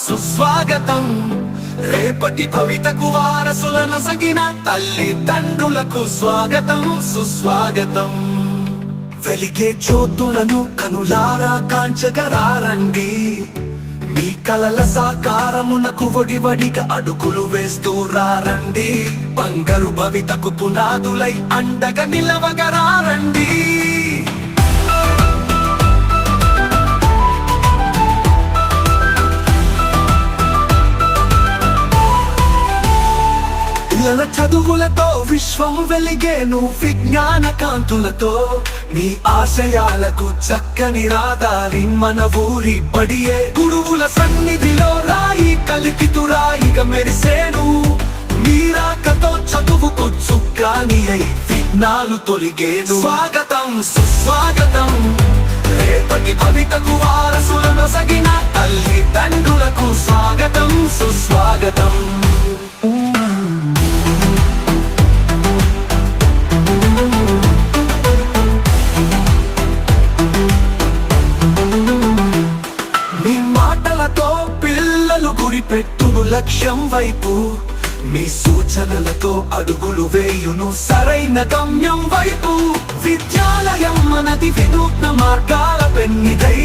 సుస్వాగతం రేపటి భవితకు వారసులను సగిన తల్లిదండ్రులకు స్వాగతం సుస్వాగతం. వెలిగే జ్యోతులను కనులారా కాంచగరారండి, మీ కలల సాకారమునకు వడివడిగా అడుగులు వేస్తూ రారండి. బంగారు భవితకు పునాదులై అండగా నిలవగరారండి. పిల్లల చదువులతో విశ్వం వెలిగేను విజ్ఞాన కాంతులతో, మీ ఆశయాలకు చక్కని రాదారి మన ఊరి బడియే. గురువుల సన్నిధిలో రాయి కలికితురాయిగా మెరిసేను, మీరాకతో చదువుకు చుక్కాని అయి విఘ్నాలు తొలిగేను. స్వాగతం సుస్వాగతం రేపటి భవితకు వారసులను సగిన తల్లిదండ్రులకు స్వాగతం సుస్వాగతం. పెట్టును లక్ష్యం వైపు, మీ సూచనలతో అడుగులు వేయును సరైన గమ్యం వైపు. విద్యాలయం మనది వినూత్న మార్గాల పెన్నిదై,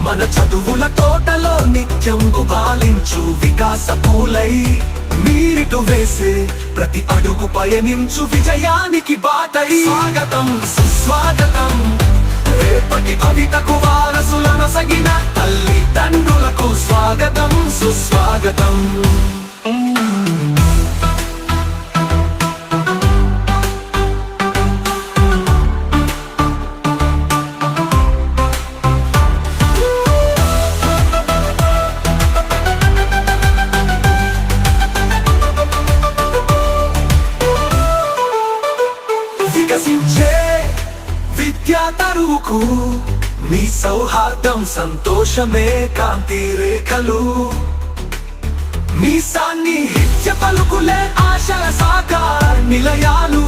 మన చదువుల తోటలో నిత్యం గుబాలించు వికాస పూలై. మీరిటు వేసే ప్రతి అడుగు పయనించు విజయానికి బాటై. స్వాగతం సుస్వాగతం రేపటి భవితకు వారసులను సగిన తల్లిదండ్రులకు స్వాగతం సుస్వాగతం. వికసించే విద్యా తరువుకు మీ సౌహార్దం సంతోషమే కాంతి రేఖలు. మీ సాన్నిహిత్య పలుకులే ఆశల సాకార నిలయాలు.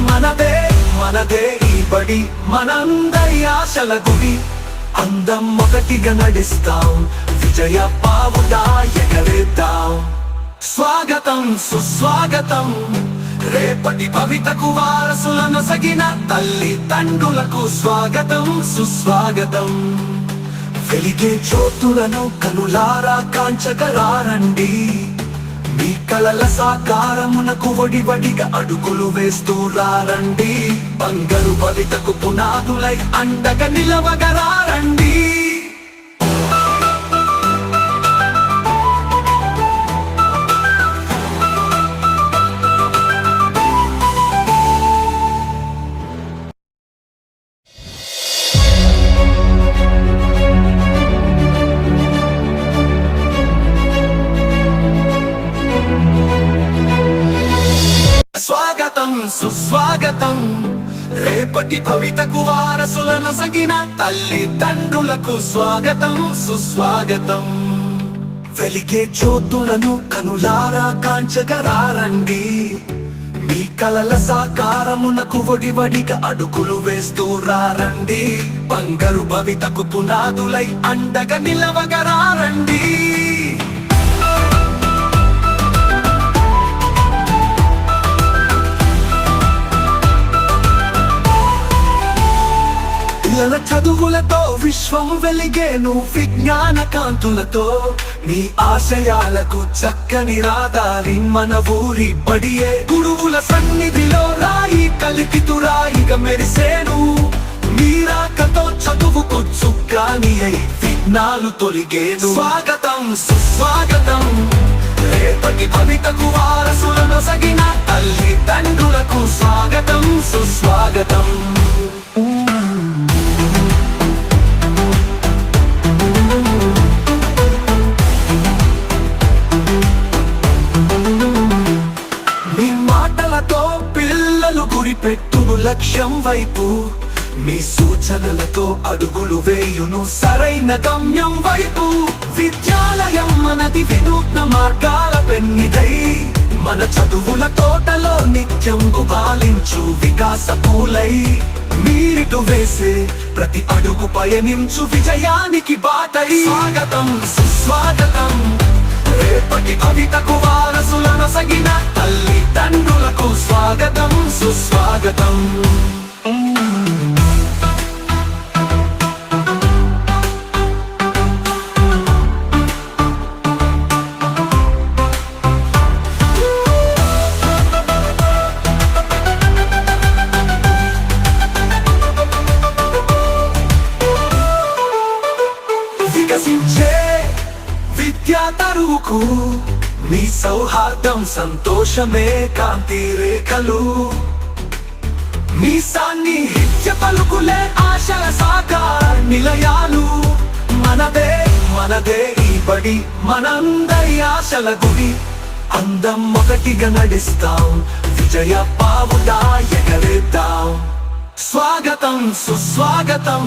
మనదే మనదే ఈ బడి, మనందరి ఆశల గుడి. అందం ఒకటిగా నడిస్తాం, విజయ పావుగా ఎగరేద్దాం. స్వాగతం సుస్వాగతం రేపటి భవితకు వారసులను సగిన తల్లిదండ్రులకు స్వాగతం సుస్వాగతం. వెలిగే జ్యోతులను కనులారా కాంచగరారండి, మీ కలల సాకారమునకు వడివడిగా అడుగులు వేస్తూ రారండి. బంగారు భవితకు పునాదులై అండగా నిలవగరారండి. స్వాగతం సుస్వాగతం రేపటి భవితకు వారసులను సగిన తల్లిదండ్రులకు స్వాగతం సుస్వాగతం. వెలిగే జ్యోతులను కనులారా కాంచగరారండి, మీ కలల సాకారమునకు వడివడిగా అడుగులు వేస్తూ రారండి. బంగారు భవితకు పునాదులై అండగా నిలవగరారండి. పిల్లల చదువులతో విశ్వం వెలిగేను విజ్ఞాన కాంతులతో, మీ ఆశయాలకు చక్కని రాదారి మన ఊరి బడియే. గురువుల సన్నిధిలో రాయి కలికితురాయిగా మెరిసేను, మీరాకతో చదువుకు చుక్కాని అయి విఘ్నాలు తొలిగేను. స్వాగతం సుస్వాగతం రేపటి భవితకు వారసులను సగిన తల్లిదండ్రులకు స్వాగతం సుస్వాగతం. పెట్టును లక్ష్యం వైపు, మీ సూచనలతో అడుగులు వేయును సరైన గమ్యం వైపు. విద్యాలయం మనది వినూత్న మార్గాల పెన్నిదై, మన చదువుల తోటలో నిత్యం గుబాలించు వికాస పూలై. మీరిటు వేసే ప్రతి అడుగు పయనించు విజయానికి బాటై. స్వాగతం సుస్వాగతం. రేపటి భవితకు వారసులను సగిన తల్లిదండ్రులకు స్వాగతం సుస్వాగతం. వికసించే విద్యా తరువుకు మీ సౌహార్దం సంతోషమే కాంతి రేఖలు. మీ సాన్నిహిత్య పలుకులే ఆశల సాకార నిలయాలు. మనదే మనదే ఈ బడి, మనందరి ఆశల గుడి. అందం ఒకటిగా నడిస్తాం, విజయ పావుగా ఎగరేద్దాం. స్వాగతం సుస్వాగతం.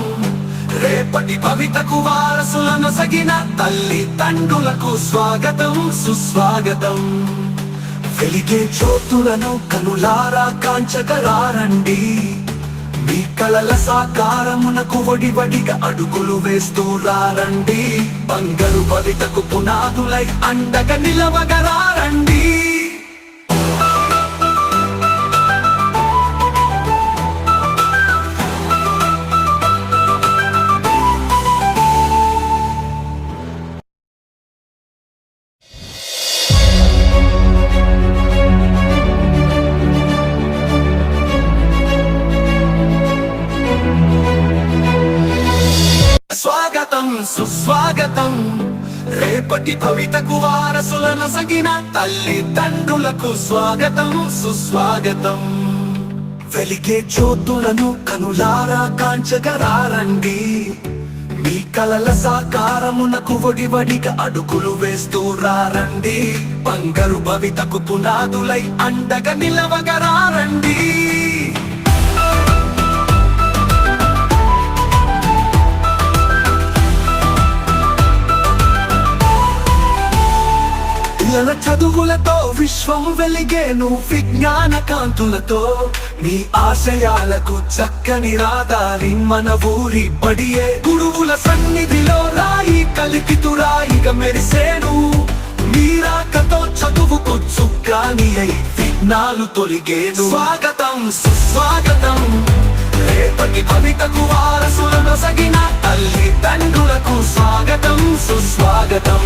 రేపటి భవితకు వారసులను సగిన తల్లిదండ్రులకు స్వాగతం సుస్వాగతం. వెలిగే జ్యోతులను కనులారా కాంచగరారండి. మీ కలల సాకారమునకు వడివడిగా అడుగులు వేస్తూ రారండి. బంగారు భవితకు పునాదులై అండగా నిలవగరారండి. స్వాగతం సుస్వాగతం. రేపటి భవితకు వారసులను సగిన తల్లిదండ్రులకు స్వాగతం సుస్వాగతం. వెలిగే జ్యోతులను కనులారా కాంచగరారండి. మీ కలల సాకారమునకు వడివడిగా అడుగులు వేస్తూ రారండి. బంగారు భవితకు పునాదులై అండగా నిలవగరారండి. పిల్లల చదువులతో విశ్వం వెలిగేను విజ్ఞాన కాంతులతో. మీ ఆశయాలకు చక్కని రాదారి మన ఊరి బడియే. గురువుల సన్నిధిలో రాయి కలికితురాయిగా మెరిసేను. మీరాకతో చదువుకు చుక్కాని అయి విఘ్నాలు తొలిగేను. స్వాగతం సుస్వాగతం. రేపటి భవితకు వారసులను సగిన తల్లిదండ్రులకు స్వాగతం సుస్వాగతం.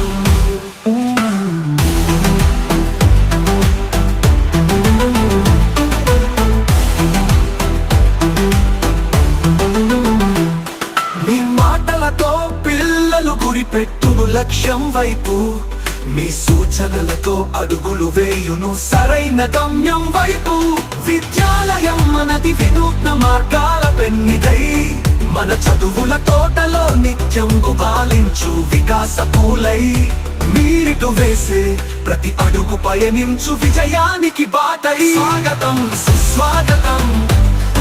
గురిపెట్టును లక్ష్యం వైపు. మీ సూచనలతో అడుగులు వేయును సరైన గమ్యం వైపు. విద్యాలయం మనది వినూత్న మార్గాల పెన్నిదై. మన చదువుల తోటలో నిత్యం గుబాలించు వికాస పూలై. మీరిటు వేసే ప్రతి అడుగు పయనించు విజయానికి బాటై. స్వాగతం సుస్వాగతం.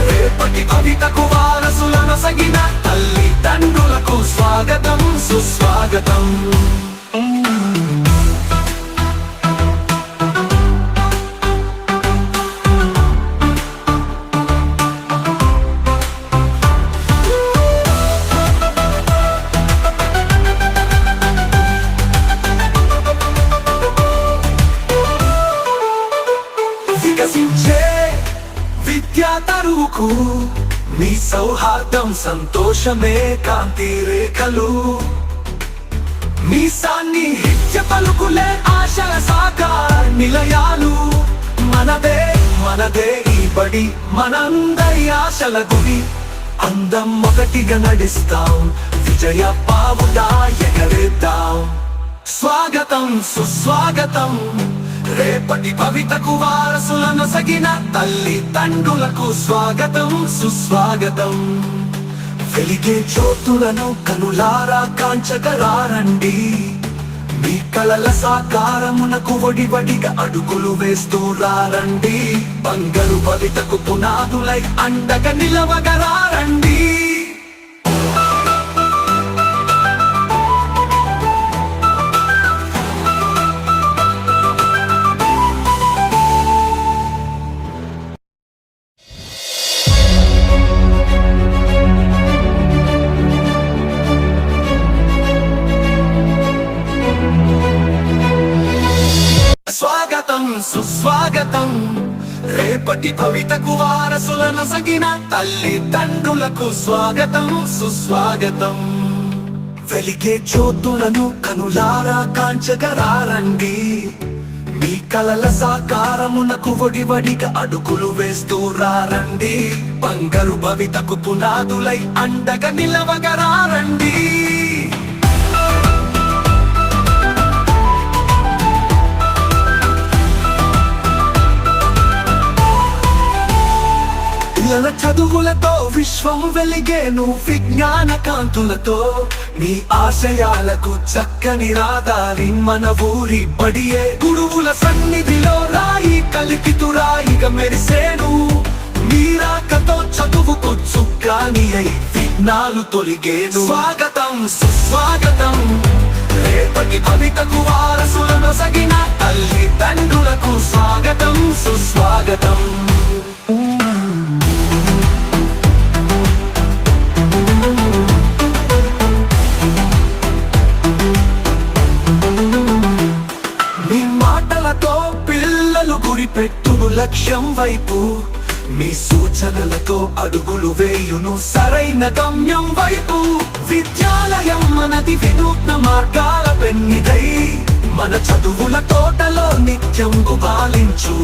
రేపటి భవితకు వారసులను సగిన తల్లిదండ్రులకు స్వాగతం సుస్వాగతం. వికసించే విద్యా తరువుకు మీ సౌహార్దం సంతోషమే కాంతి రేఖలు. మీ సాన్నిహిత్య పలుకులే ఆశల సాకార నిలయాలు. మనదే మనదే ఈ బడి, మనందరి ఆశల గుడి. అందం ఒకటిగా నడిస్తాం, విజయ పావుగా ఎగరేద్దాం. స్వాగతం సుస్వాగతం. రేపటి భవితకు వారసులను సగిన తల్లిదండ్రులకు స్వాగతం సుస్వాగతం. వెలిగే జ్యోతులను కనులారా కాంచగరారండి. మీ కలల సాకారమునకు వడివడిగా అడుగులు వేస్తూ రారండి. బంగారు భవితకు పునాదులై అండగా నిలవగరారండి. సుస్వాగతం రేపటి భవితకు వారసులను సగిన తల్లిదండ్రులకు స్వాగతం సుస్వాగతం వెలిగే జ్యోతులను కనులారా కాంచగరారండి మీ కలల సాకారమునకు వడివడిగా అడుగులు వేస్తూ రారండి బంగారు భవితకు పునాదులై అండగా నిలవగరారండి పిల్లల చదువులతో విశ్వం వెలిగేను విజ్ఞాన కాంతులతో మీ ఆశయాలకు చక్కని రాదారి మన ఊరి బడియే గురువుల సన్నిధిలో రాయి కలిపితురాయిగా మెరిసేను మీరాకతో చదువుకు చుక్కాని అయి విఘ్నాలు తొలిగేను స్వాగతం సుస్వాగతం రేపటి భవితకు వారసులను సగిన తల్లిదండ్రులకు స్వాగతం సుస్వాగతం పిల్లలు గురిపెట్టును లక్ష్యం వైపు మీ సూచనలతో అడుగులు వేయును సరైన గమ్యం వైపు విద్యాలయం మనది వినూత్న మార్గాల పెన్నిదై మన చదువుల తోటలో నిత్యం గుబాలించు